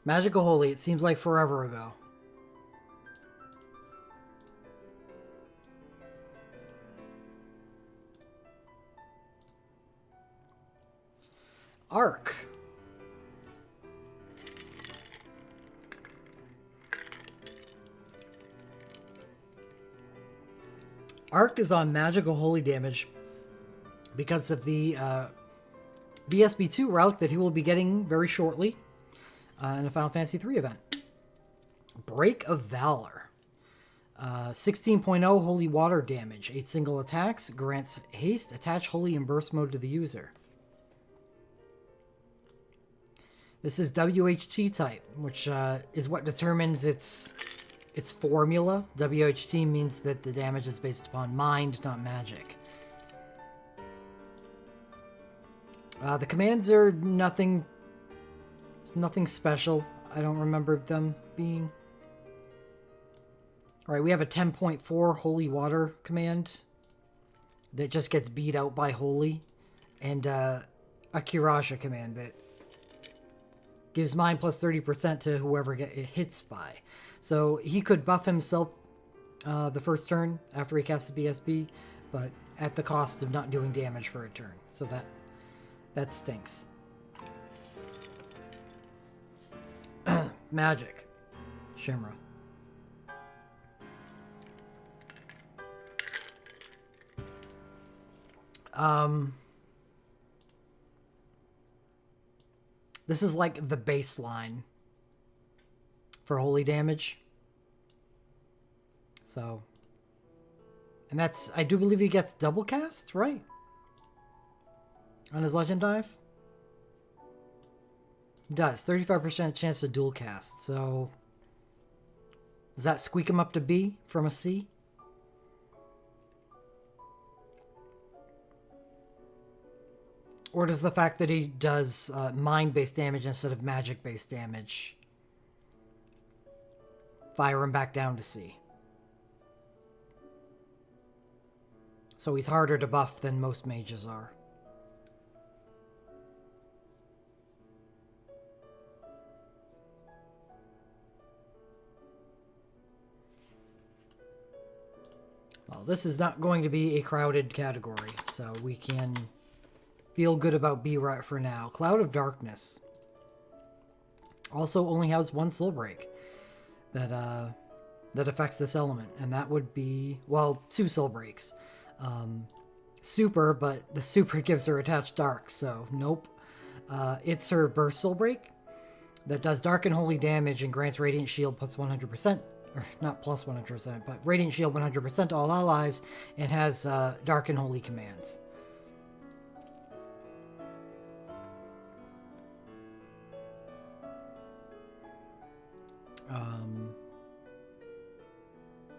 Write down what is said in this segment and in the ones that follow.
Magical Holy, it seems like forever ago. Arc. Arc is on Magical Holy damage because of the BSB2 route that he will be getting very shortly in a Final Fantasy III event. Break of Valor. 16.0 Holy Water damage. 8 single attacks. Grants haste, attach Holy, and burst mode to the user. This is WHT type, which is what determines its formula. WHT means that the damage is based upon mind, not magic. The commands are nothing special. I don't remember them being. Alright, we have a 10.4 Holy Water command that just gets beat out by Holy, and a Kirasha command that gives mine plus 30% to whoever it hits by. So he could buff himself the first turn after he casts the BSB, but at the cost of not doing damage for a turn. So that stinks. Magic. Shimra. This is like the baseline for holy damage. So, and that's, I do believe he gets double cast, right? On his legend dive? He does. 35% chance to dual cast. So, does that squeak him up to B from a C? Or does the fact that he does mind-based damage instead of magic-based damage fire him back down to C? So he's harder to buff than most mages are. Well, this is not going to be a crowded category, so we can feel good about B right for now. Cloud of Darkness. Also only has one soul break that affects this element, and that would be, well, 2 soul breaks. Super, but the super gives her attached dark, so nope. It's her burst soul break that does dark and holy damage and grants radiant shield plus 100%, or not plus 100%, but radiant shield 100% to all allies, and has dark and holy commands.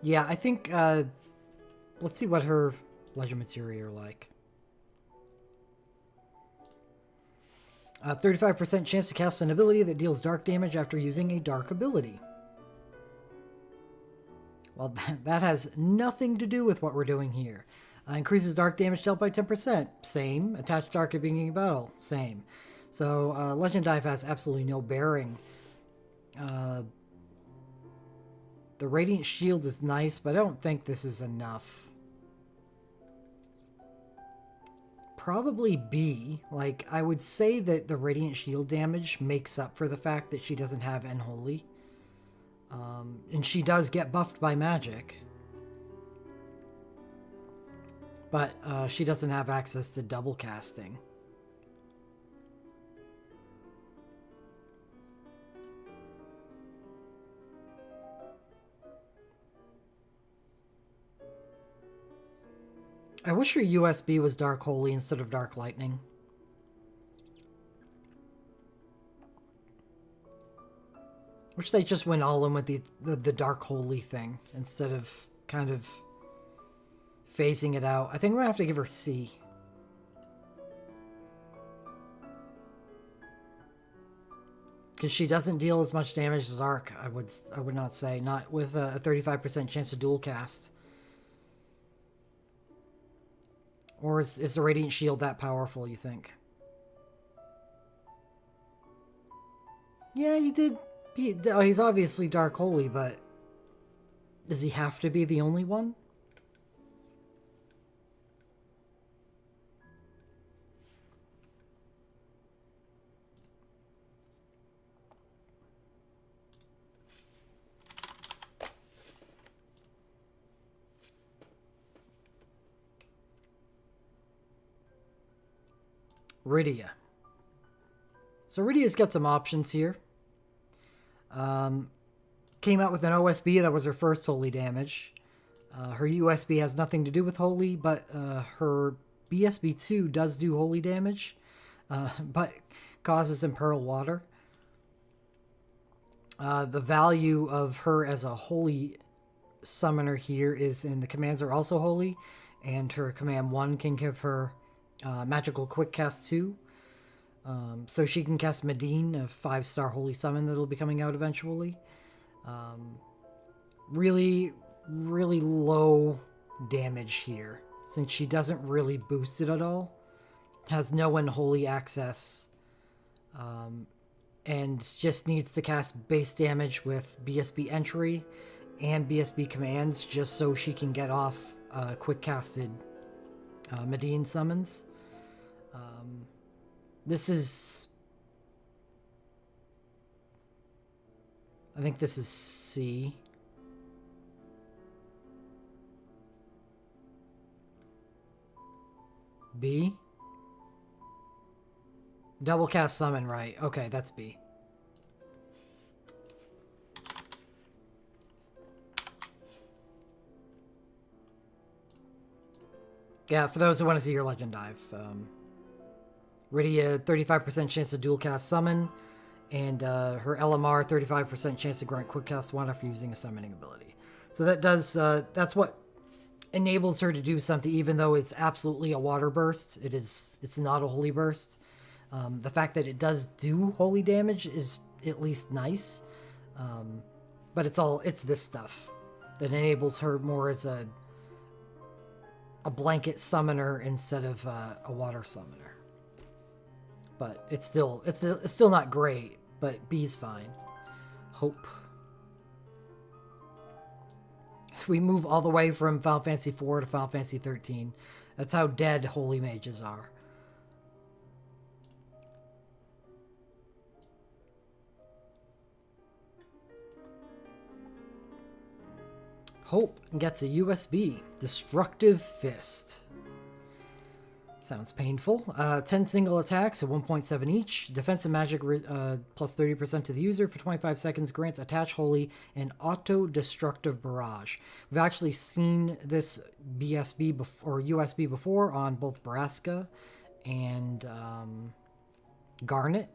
Yeah, I think, let's see what her legend materia are like. 35% chance to cast an ability that deals dark damage after using a dark ability. Well, that has nothing to do with what we're doing here. Increases dark damage dealt by 10%. Same. Attach dark at beginning of battle. Same. So, Legend Dive has absolutely no bearing. The Radiant Shield is nice, but I don't think this is enough. Probably B. Like, I would say that the Radiant Shield damage makes up for the fact that she doesn't have Unholy. And she does get buffed by magic. But she doesn't have access to double casting. I wish her USB was Dark Holy instead of Dark Lightning. Wish they just went all in with the Dark Holy thing instead of kind of phasing it out. I think we're going to have to give her C. Because she doesn't deal as much damage as Arc, I would not say. Not with a 35% chance to dual cast. Or is the Radiant Shield that powerful, you think? Yeah, you did. He's obviously Dark Holy, but does he have to be the only one? Rydia. So Rydia's got some options here. Came out with an OSB that was her first holy damage. Her USB has nothing to do with holy, but her BSB2 does do holy damage, but causes imperil water. The value of her as a holy summoner here is in the commands are also holy, and her command 1 can give her magical quick cast 2. So she can cast Medine, a 5-star holy summon that'll be coming out eventually. Really, really low damage here, since she doesn't really boost it at all. Has no unholy access, and just needs to cast base damage with BSB entry and BSB commands just so she can get off quick casted Medine summons. This is... I think this is C. B? Double cast summon, right. Okay, that's B. Yeah, for those who want to see your Legend Dive. Rydia, 35% chance to dual cast summon, and her LMR, 35% chance to grant quick cast 1 after using a summoning ability. So that does, that's what enables her to do something, even though it's absolutely a water burst. It's not a holy burst. The fact that it does do holy damage is at least nice. But it's this stuff that enables her more as a blanket summoner instead of a water summoner. But it's still not great, but B's fine. Hope. So we move all the way from Final Fantasy IV to Final Fantasy XIII. That's how dead holy mages are. Hope gets a USB. Destructive Fist. Sounds painful. 10 single attacks at 1.7 each. Defensive magic plus 30% to the user for 25 seconds. Grants attach holy and auto-destructive barrage. We've actually seen this BSB or USB before on both Braska and Garnet.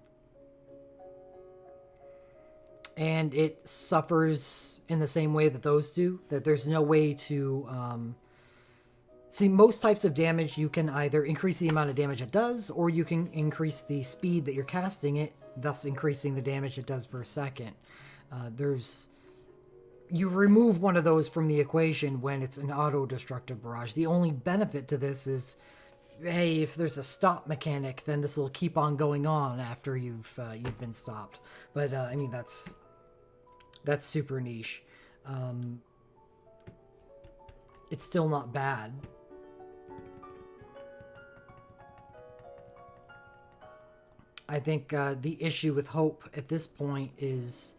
And it suffers in the same way that those do. That there's no way to... See, most types of damage, you can either increase the amount of damage it does, or you can increase the speed that you're casting it, thus increasing the damage it does per second. You remove one of those from the equation when it's an auto-destructive barrage. The only benefit to this is, hey, if there's a stop mechanic, then this will keep on going on after you've been stopped. But I mean, that's super niche. It's still not bad. I think the issue with Hope at this point is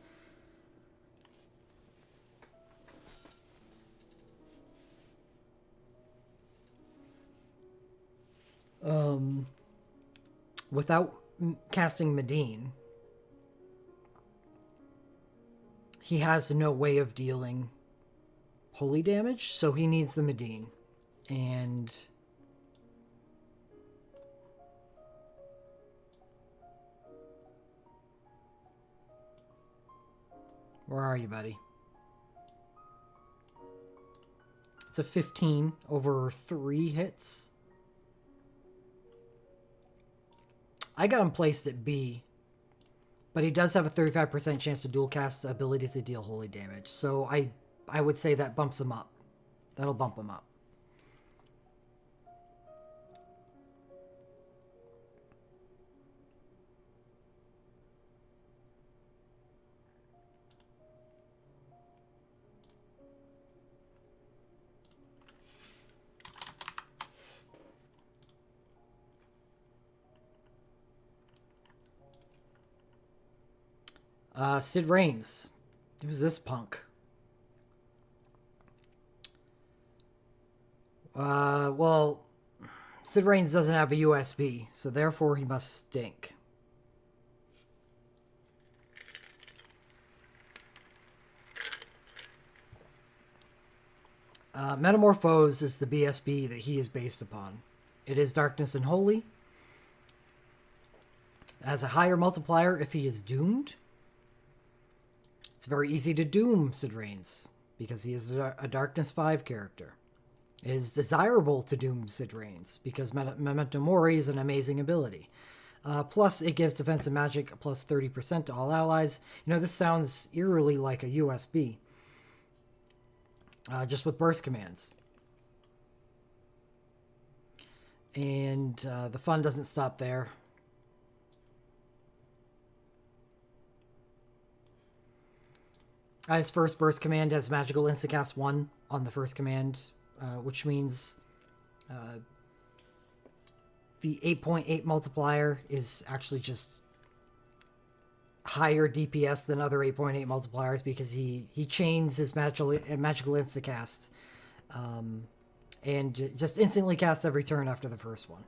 without casting Medine, he has no way of dealing holy damage, so he needs the Medine. And where are you, buddy? It's a 15 over 3 hits. I got him placed at B, but he does have a 35% chance to dual cast abilities to deal holy damage. So I would say that bumps him up. That'll bump him up. Sid Reigns. Who's this punk? Well, Sid Reigns doesn't have a USB, so therefore he must stink. Metamorphose is the BSB that he is based upon. It is Darkness and Holy. It has a higher multiplier if he is doomed. It's very easy to doom Sid Reigns because he is a Darkness 5 character. It is desirable to doom Sid Reigns because Memento Mori is an amazing ability. Plus, it gives defensive magic plus 30% to all allies. You know, this sounds eerily like a USB. Just with burst commands. And the fun doesn't stop there. His first burst command has magical instacast 1 on the first command, which means the 8.8 multiplier is actually just higher DPS than other 8.8 multipliers because he chains his magical instacast and just instantly casts every turn after the first one.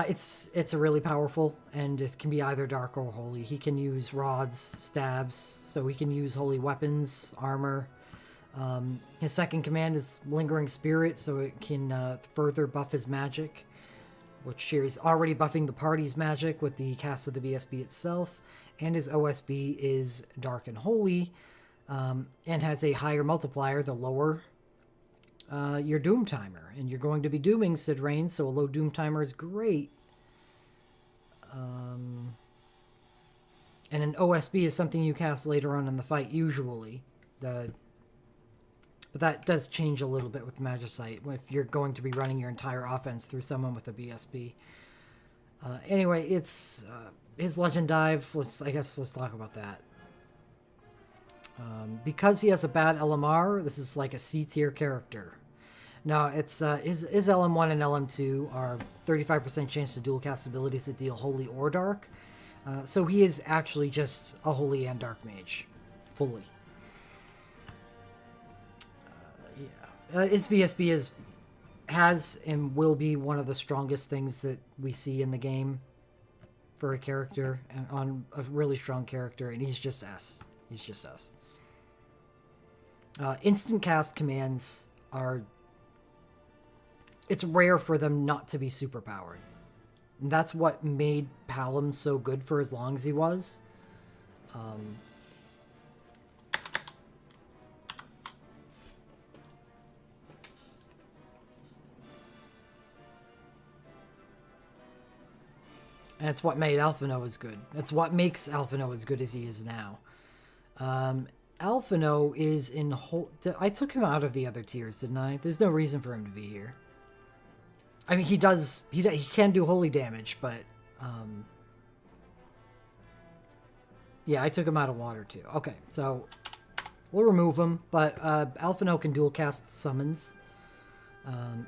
It's a really powerful, and it can be either dark or holy. He can use rods, stabs, so he can use holy weapons, armor. His second command is Lingering Spirit, so it can further buff his magic, which he's already buffing the party's magic with the cast of the BSB itself. And his OSB is Dark and Holy, and has a higher multiplier, the lower your doom timer. And you're going to be dooming Sid Reigns, so a low doom timer is great. And an OSB is something you cast later on in the fight, usually. But that does change a little bit with Magicite if you're going to be running your entire offense through someone with a BSB. Anyway, it's his Legend Dive. Let's talk about that. Because he has a bad LMR, this is like a C tier character. Now, it's his LM1 and LM2 are 35% chance to dual cast abilities that deal Holy or Dark. So he is actually just a Holy and Dark Mage, fully. His BSB has and will be one of the strongest things that we see in the game for a character, on a really strong character, and he's just S. He's just S. Instant cast commands are... It's rare for them not to be superpowered. And that's what made Palom so good for as long as he was. And it's what made Alphino as good. That's what makes Alphino as good as he is now. Alphino is in... I took him out of the other tiers, didn't I? There's no reason for him to be here. I mean, he can do holy damage, but... yeah, I took him out of water, too. Okay, so... we'll remove him, but Alphino can dual cast summons.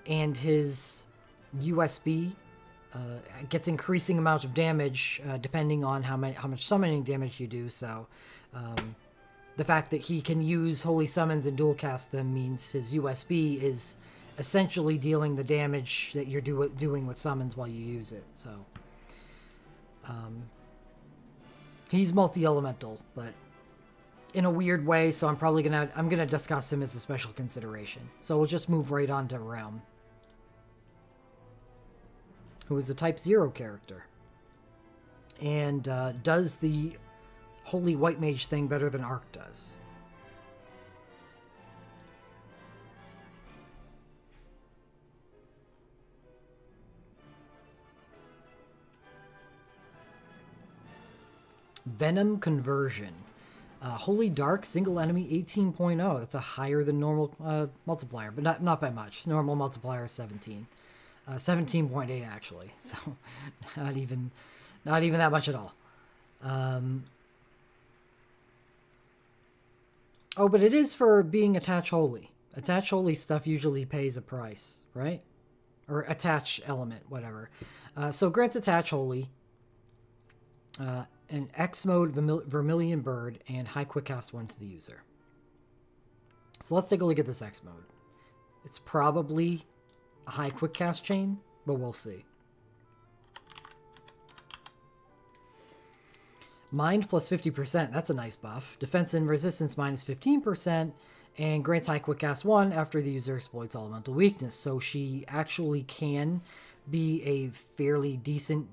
And his USB... gets increasing amount of damage depending on how much summoning damage you do. So the fact that he can use holy summons and dual cast them means his USB is essentially dealing the damage that you're doing with summons while you use it. So he's multi-elemental, but in a weird way. So I'm gonna discuss him as a special consideration. So we'll just move right on to Realm, who is a Type 0 character, and does the Holy White Mage thing better than Arc does. Venom Conversion. Holy Dark, single enemy 18.0. That's a higher than normal multiplier, but not by much. Normal multiplier is 17. 17.8 actually, so not even that much at all. Oh, but it is for being Attach Holy. Attach Holy stuff usually pays a price, right? Or Attach Element, whatever. So grants Attach Holy, an X mode Vermilion Bird and high quick cast 1 to the user. So let's take a look at this X mode. It's probably a high quick cast chain, but we'll see. Mind plus 50%, that's a nice buff. Defense and resistance minus 15%, and grants high quick cast 1 after the user exploits elemental weakness. So she actually can be a fairly decent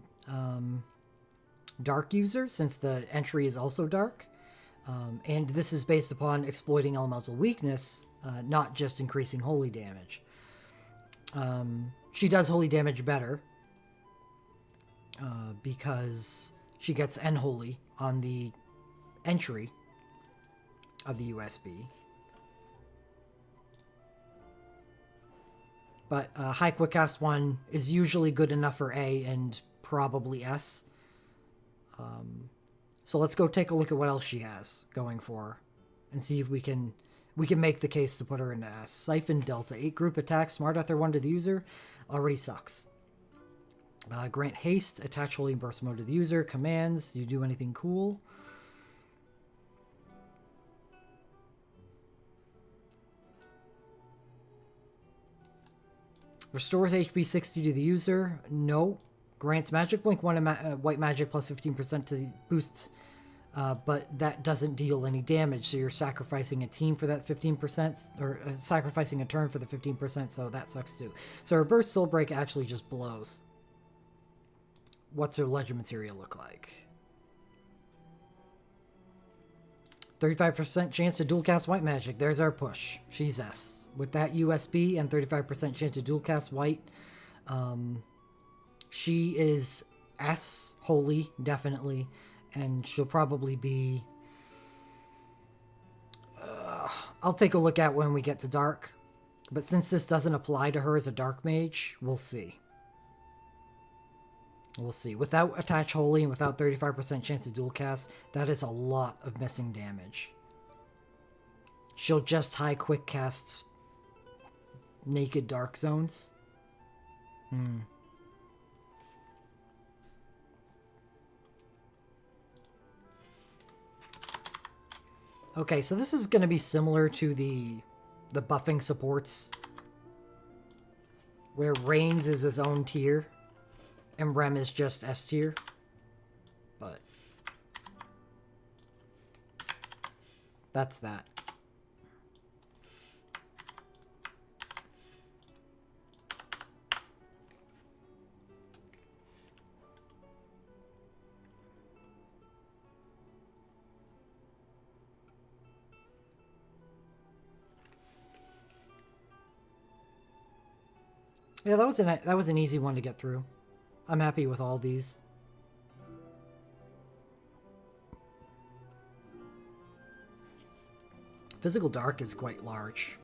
dark user, since the entry is also dark. And this is based upon exploiting elemental weakness, not just increasing holy damage. She does holy damage better because she gets N-Holy on the entry of the USB. But high quick cast 1 is usually good enough for A and probably S. So let's go take a look at what else she has going for her and see if we can make the case to put her into S. Siphon Delta, 8 group attack, Smart Ether 1 to the user, already sucks. Grant haste, attach holy burst mode to the user, commands, you do anything cool. Restores HP 60 to the user, no. Grants magic blink 1 and white magic plus 15% to boost, but that doesn't deal any damage, so you're sacrificing a team for that 15%, or sacrificing a turn for the 15%, so that sucks too. So her burst soul break actually just blows. What's her legend material look like? 35% chance to dual cast white magic. There's our push. She's S. With that USB and 35% chance to dual cast white, she is S, holy, definitely, and she'll probably be... I'll take a look at when we get to dark, but since this doesn't apply to her as a dark mage, we'll see. We'll see. Without attach holy and without 35% chance to dual cast, that is a lot of missing damage. She'll just high quick cast naked dark zones. Okay, so this is going to be similar to the buffing supports, where Reigns is his own tier and Rem is just S tier, but that's that. Yeah, that was an easy one to get through. I'm happy with all these. Physical Dark is quite large.